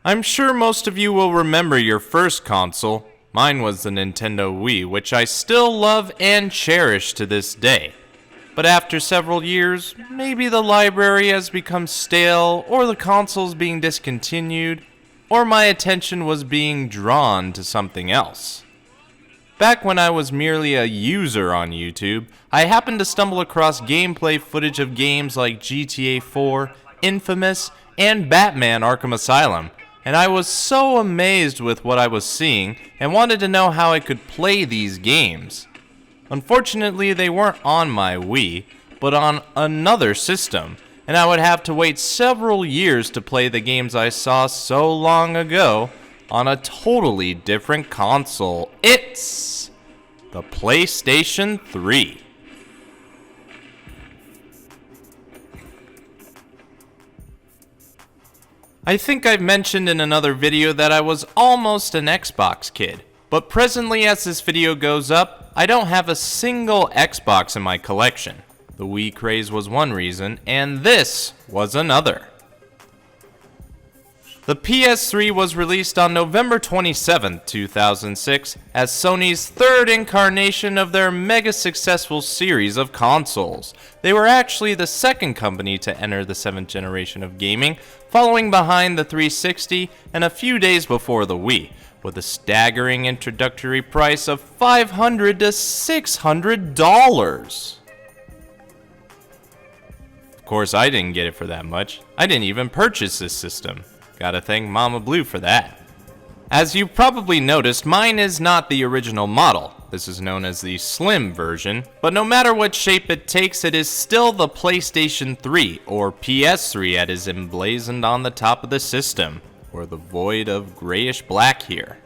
I'm sure most of you will remember your first console. Mine was the Nintendo Wii, which I still love and cherish to this day. But after several years, maybe the library has become stale, or the console's being discontinued, or my attention was being drawn to something else. Back when I was merely a user on YouTube, I happened to stumble across gameplay footage of games like GTA 4, Infamous, and Batman Arkham Asylum, and I was so amazed with what I was seeing and wanted to know how I could play these games. Unfortunately, they weren't on my Wii, but on another system, and I would have to wait several years to play the games I saw so long ago on a totally different console. It's the PlayStation 3. I think I've mentioned in another video that I was almost an Xbox kid, but presently as this video goes up, I don't have a single Xbox in my collection. The Wii craze was one reason, and this was another. The PS3 was released on November 27, 2006, as Sony's third incarnation of their mega successful series of consoles. They were actually the second company to enter the 7th generation of gaming, following behind the 360 and a few days before the Wii, with a staggering introductory price of $500 to $600. Of course, I didn't get it for that much. I didn't even purchase this system. Gotta thank Mama Blue for that. As you probably noticed, mine is not the original model. This is known as the Slim version, but no matter what shape it takes, it is still the PlayStation 3, or PS3 as is emblazoned on the top of the system, or the void of grayish black here.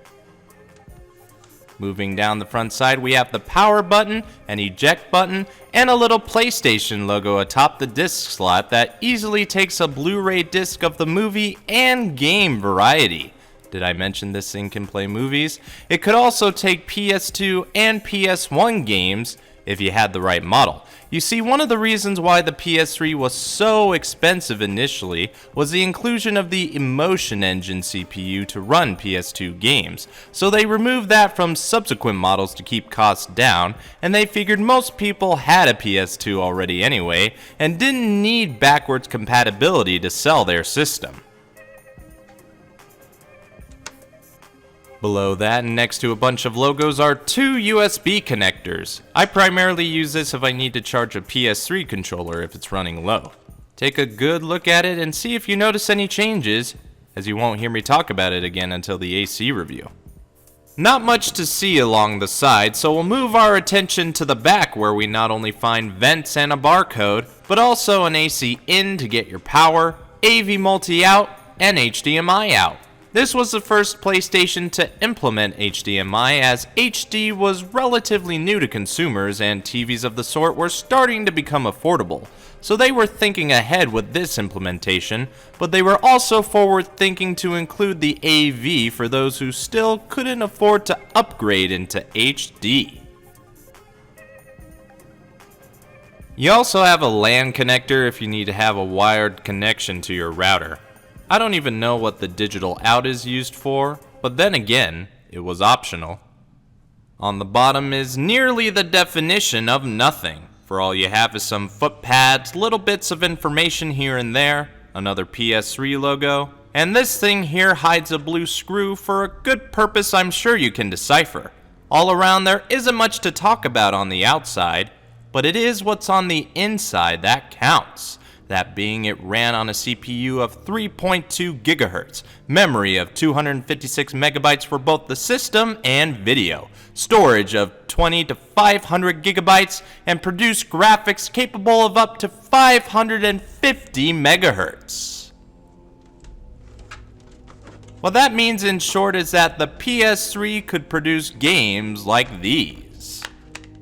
Moving down the front side, we have the power button, an eject button, and a little PlayStation logo atop the disc slot that easily takes a Blu-ray disc of the movie and game variety. Did I mention this thing can play movies? It could also take PS2 and PS1 games if you had the right model. You see, one of the reasons why the PS3 was so expensive initially was the inclusion of the Emotion Engine CPU to run PS2 games. So they removed that from subsequent models to keep costs down, and they figured most people had a PS2 already anyway, and didn't need backwards compatibility to sell their system. Below that, and next to a bunch of logos, are two USB connectors. I primarily use this if I need to charge a PS3 controller if it's running low. Take a good look at it and see if you notice any changes, as you won't hear me talk about it again until the AC review. Not much to see along the side, so we'll move our attention to the back where we not only find vents and a barcode, but also an AC in to get your power, AV multi out, and HDMI out. This was the first PlayStation to implement HDMI, as HD was relatively new to consumers and TVs of the sort were starting to become affordable. So they were thinking ahead with this implementation, but they were also forward thinking to include the AV for those who still couldn't afford to upgrade into HD. You also have a LAN connector if you need to have a wired connection to your router. I don't even know what the digital out is used for, but then again, it was optional. On the bottom is nearly the definition of nothing, for all you have is some foot pads, little bits of information here and there, another PS3 logo, and this thing here hides a blue screw for a good purpose I'm sure you can decipher. All around there isn't much to talk about on the outside, but it is what's on the inside that counts. That being, it ran on a CPU of 3.2 GHz, memory of 256 megabytes for both the system and video, storage of 20 to 500 gigabytes, and produced graphics capable of up to 550 megahertz. What that means in short is that the PS3 could produce games like these.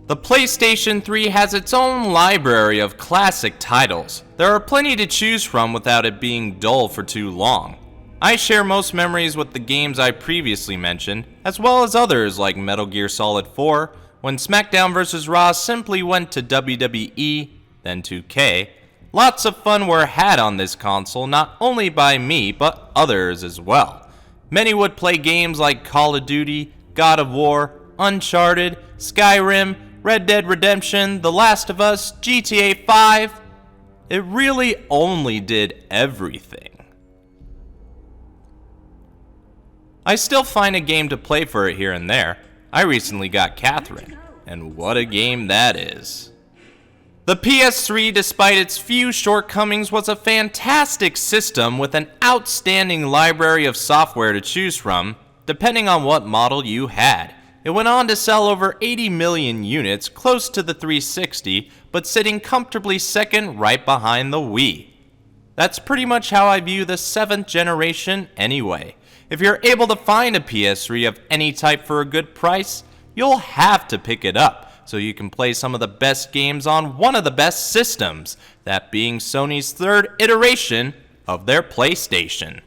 The PlayStation 3 has its own library of classic titles. There are plenty to choose from without it being dull for too long. I share most memories with the games I previously mentioned, as well as others like Metal Gear Solid 4, when SmackDown vs. Raw simply went to WWE, then 2K. Lots of fun were had on this console, not only by me, but others as well. Many would play games like Call of Duty, God of War, Uncharted, Skyrim, Red Dead Redemption, The Last of Us, GTA 5. It really only did everything. I still find a game to play for it here and there. I recently got Catherine, and what a game that is. The PS3, despite its few shortcomings, was a fantastic system with an outstanding library of software to choose from, depending on what model you had. It went on to sell over 80 million units, close to the 360, but sitting comfortably second right behind the Wii. That's pretty much how I view the 7th generation anyway. If you're able to find a PS3 of any type for a good price, you'll have to pick it up so you can play some of the best games on one of the best systems, that being Sony's 3rd iteration of their PlayStation.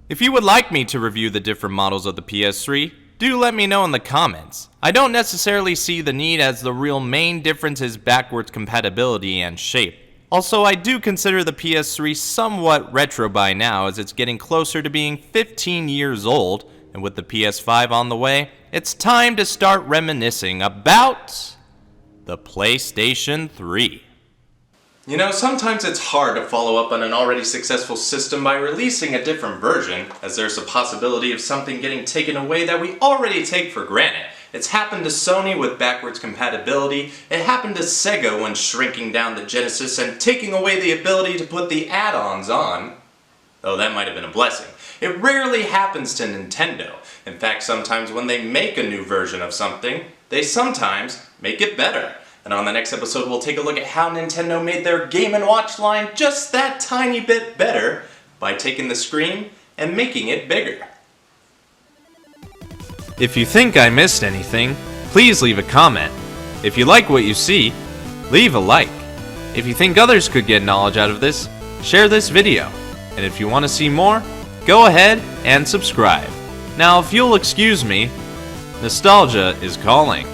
If you would like me to review the different models of the PS3, do let me know in the comments. I don't necessarily see the need, as the real main difference is backwards compatibility and shape. Also, I do consider the PS3 somewhat retro by now, as it's getting closer to being 15 years old, and with the PS5 on the way, it's time to start reminiscing about the PlayStation 3. You know, sometimes it's hard to follow up on an already successful system by releasing a different version, as there's a possibility of something getting taken away that we already take for granted. It's happened to Sony with backwards compatibility, it happened to Sega when shrinking down the Genesis and taking away the ability to put the add-ons on. Though that might have been a blessing. It rarely happens to Nintendo. In fact, sometimes when they make a new version of something, they sometimes make it better. And on the next episode, we'll take a look at how Nintendo made their Game & Watch line just that tiny bit better by taking the screen and making it bigger. If you think I missed anything, please leave a comment. If you like what you see, leave a like. If you think others could get knowledge out of this, share this video. And if you want to see more, go ahead and subscribe. Now, if you'll excuse me, nostalgia is calling.